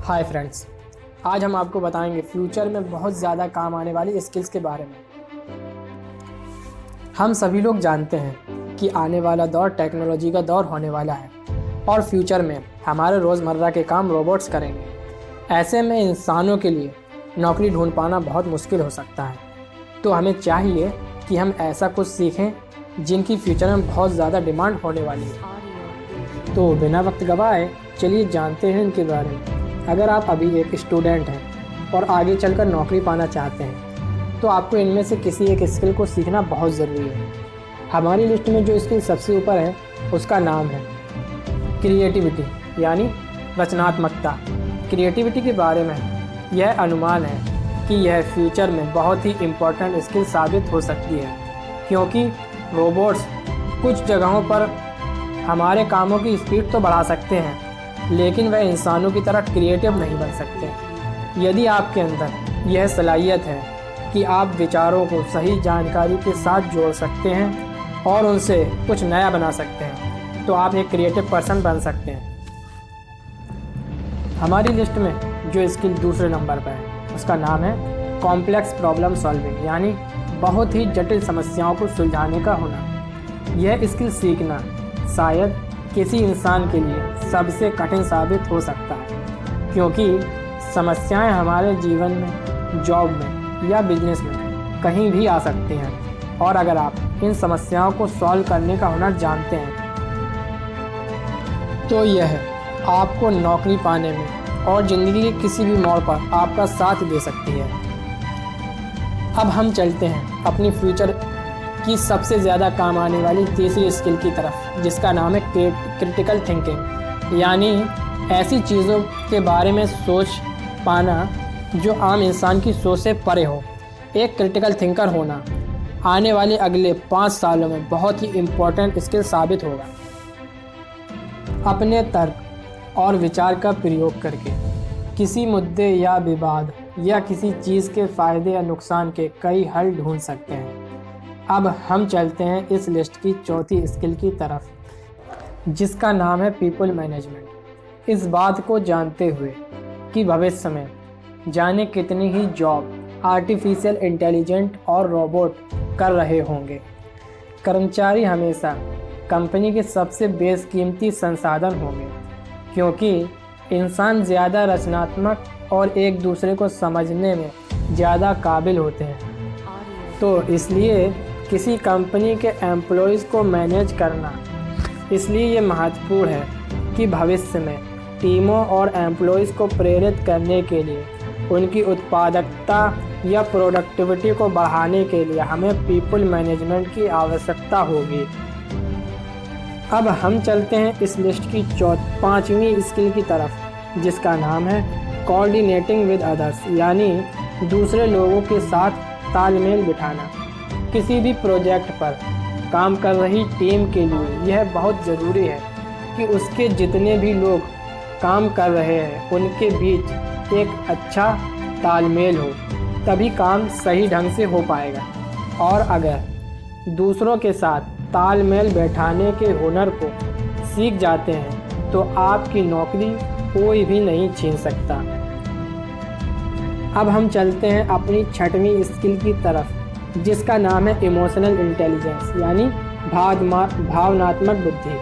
Hi friends, आज हम आपको बताएंगे फ्यूचर में बहुत ज़्यादा काम आने वाली स्किल्स के बारे में। हम सभी लोग जानते हैं कि आने वाला दौर टेक्नोलॉजी का दौर होने वाला है और फ्यूचर में हमारे रोज़मर्रा के काम रोबोट्स करेंगे। ऐसे में इंसानों के लिए नौकरी ढूंढ पाना बहुत मुश्किल हो सकता है। तो हमें चाहिए कि हम ऐसा कुछ सीखें जिनकी फ्यूचर में बहुत ज़्यादा डिमांड होने वाली है। तो बिना वक्त गवाए चलिए जानते हैं इनके बारे में। अगर आप अभी एक स्टूडेंट हैं और आगे चलकर नौकरी पाना चाहते हैं तो आपको इनमें से किसी एक स्किल को सीखना बहुत ज़रूरी है। हमारी लिस्ट में जो स्किल सबसे ऊपर है उसका नाम है क्रिएटिविटी, यानी रचनात्मकता। क्रिएटिविटी के बारे में यह अनुमान है कि यह फ्यूचर में बहुत ही इम्पोर्टेंट स्किल साबित हो सकती है, क्योंकि रोबोट्स कुछ जगहों पर हमारे कामों की स्पीड तो बढ़ा सकते हैं, लेकिन वह इंसानों की तरह क्रिएटिव नहीं बन सकते। यदि आपके अंदर यह सलाहियत है कि आप विचारों को सही जानकारी के साथ जोड़ सकते हैं और उनसे कुछ नया बना सकते हैं, तो आप एक क्रिएटिव पर्सन बन सकते हैं। हमारी लिस्ट में जो स्किल दूसरे नंबर पर है उसका नाम है कॉम्प्लेक्स प्रॉब्लम सॉल्विंग, यानी बहुत ही जटिल समस्याओं को सुलझाने का हुनर। यह स्किल सीखना शायद किसी इंसान के लिए सबसे कठिन साबित हो सकता है, क्योंकि समस्याएं हमारे जीवन में, जॉब में या बिजनेस में कहीं भी आ सकती हैं। और अगर आप इन समस्याओं को सॉल्व करने का हुनर जानते हैं तो यह आपको नौकरी पाने में और ज़िंदगी के किसी भी मोड़ पर आपका साथ दे सकती है। अब हम चलते हैं अपनी फ्यूचर की सबसे ज़्यादा काम आने वाली तीसरी स्किल की तरफ, जिसका नाम है क्रिटिकल थिंकिंग, यानी ऐसी चीज़ों के बारे में सोच पाना जो आम इंसान की सोच से परे हो। एक क्रिटिकल थिंकर होना आने वाले अगले 5 सालों में बहुत ही इम्पोर्टेंट स्किल साबित होगा। अपने तर्क और विचार का प्रयोग करके किसी मुद्दे या विवाद या किसी चीज़ के फ़ायदे या नुकसान के कई हल ढूंढ सकते हैं। अब हम चलते हैं इस लिस्ट की चौथी स्किल की तरफ, जिसका नाम है पीपल मैनेजमेंट। इस बात को जानते हुए कि भविष्य में जाने कितनी ही जॉब आर्टिफिशियल इंटेलिजेंट और रोबोट कर रहे होंगे, कर्मचारी हमेशा कंपनी के सबसे बेशकीमती संसाधन होंगे, क्योंकि इंसान ज़्यादा रचनात्मक और एक दूसरे को समझने में ज़्यादा काबिल होते हैं। तो इसलिए किसी कंपनी के एम्प्लॉयज़ को मैनेज करना इसलिए ये महत्वपूर्ण है कि भविष्य में टीमों और एम्प्लॉयज़ को प्रेरित करने के लिए, उनकी उत्पादकता या प्रोडक्टिविटी को बढ़ाने के लिए हमें पीपल मैनेजमेंट की आवश्यकता होगी। अब हम चलते हैं इस लिस्ट की 5वीं स्किल की तरफ, जिसका नाम है कोऑर्डिनेटिंग विद अदर्स, यानी दूसरे लोगों के साथ तालमेल बिठाना। किसी भी प्रोजेक्ट पर काम कर रही टीम के लिए यह बहुत ज़रूरी है कि उसके जितने भी लोग काम कर रहे हैं उनके बीच एक अच्छा तालमेल हो, तभी काम सही ढंग से हो पाएगा। और अगर दूसरों के साथ तालमेल बैठाने के हुनर को सीख जाते हैं तो आपकी नौकरी कोई भी नहीं छीन सकता। अब हम चलते हैं अपनी 6वीं स्किल की तरफ, जिसका नाम है इमोशनल इंटेलिजेंस, यानी भावनात्मक बुद्धि,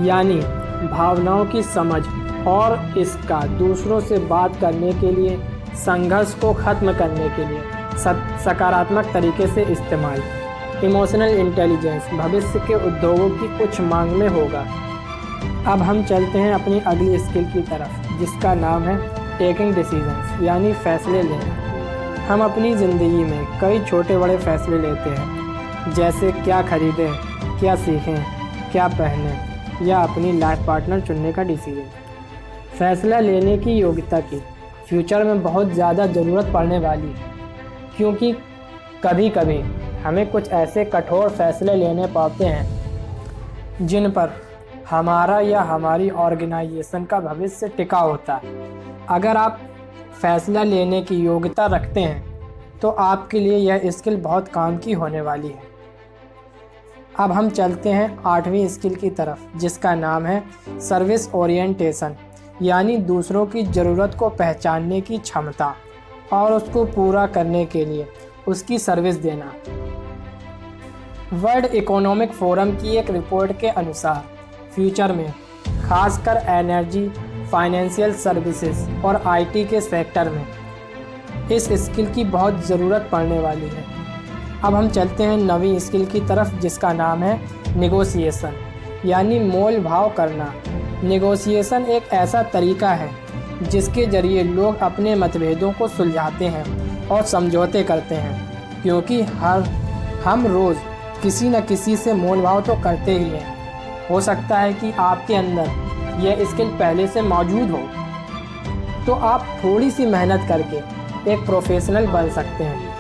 यानी भावनाओं की समझ और इसका दूसरों से बात करने के लिए, संघर्ष को ख़त्म करने के लिए सकारात्मक तरीके से इस्तेमाल। इमोशनल इंटेलिजेंस भविष्य के उद्योगों की उच्च मांग में होगा। अब हम चलते हैं अपनी अगली स्किल की तरफ, जिसका नाम है टेकिंग डिसीजंस, यानी फ़ैसले लेना। हम अपनी ज़िंदगी में कई छोटे बड़े फ़ैसले लेते हैं, जैसे क्या खरीदें, क्या सीखें, क्या पहनें या अपनी लाइफ पार्टनर चुनने का डिसीजन। फ़ैसला लेने की योग्यता की फ्यूचर में बहुत ज़्यादा ज़रूरत पड़ने वाली है, क्योंकि कभी कभी हमें कुछ ऐसे कठोर फ़ैसले लेने पड़ते हैं जिन पर हमारा या हमारी ऑर्गेनाइजेशन का भविष्य टिका होता है। अगर आप फैसला लेने की योग्यता रखते हैं तो आपके लिए यह स्किल बहुत काम की होने वाली है। अब हम चलते हैं 8वीं स्किल की तरफ, जिसका नाम है सर्विस ओरिएंटेशन, यानी दूसरों की ज़रूरत को पहचानने की क्षमता और उसको पूरा करने के लिए उसकी सर्विस देना। वर्ल्ड इकोनॉमिक फोरम की एक रिपोर्ट के अनुसार फ्यूचर में खासकर एनर्जी, फाइनेंशियल सर्विसेज और आईटी के सेक्टर में इस स्किल की बहुत ज़रूरत पड़ने वाली है। अब हम चलते हैं नवी स्किल की तरफ, जिसका नाम है नेगोशिएशन, यानी मोल भाव करना। नेगोशिएशन एक ऐसा तरीका है जिसके ज़रिए लोग अपने मतभेदों को सुलझाते हैं और समझौते करते हैं, क्योंकि हम रोज़ किसी न किसी से मोल भाव तो करते ही हैं। हो सकता है कि आपके अंदर यह स्किल पहले से मौजूद हो, तो आप थोड़ी सी मेहनत करके एक प्रोफेशनल बन सकते हैं।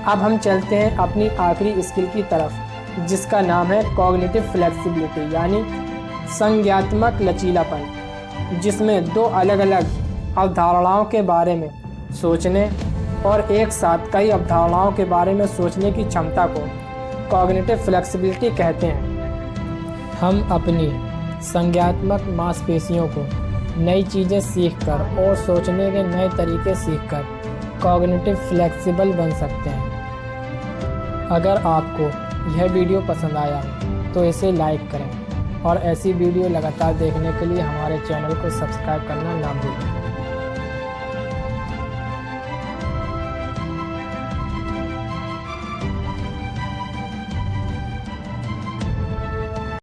अब हम चलते हैं अपनी आखिरी स्किल की तरफ, जिसका नाम है कॉग्निटिव फ्लेक्सिबिलिटी, यानी संज्ञात्मक लचीलापन, जिसमें दो अलग अलग अवधारणाओं के बारे में सोचने और एक साथ कई अवधारणाओं के बारे में सोचने की क्षमता को कॉग्निटिव फ्लेक्सिबिलिटी कहते हैं। हम अपनी संज्ञात्मक मांसपेशियों को नई चीज़ें सीखकर और सोचने के नए तरीके सीखकर कॉग्निटिव फ्लेक्सिबल बन सकते हैं। अगर आपको यह वीडियो पसंद आया तो इसे लाइक करें और ऐसी वीडियो लगातार देखने के लिए हमारे चैनल को सब्सक्राइब करना ना भूलें।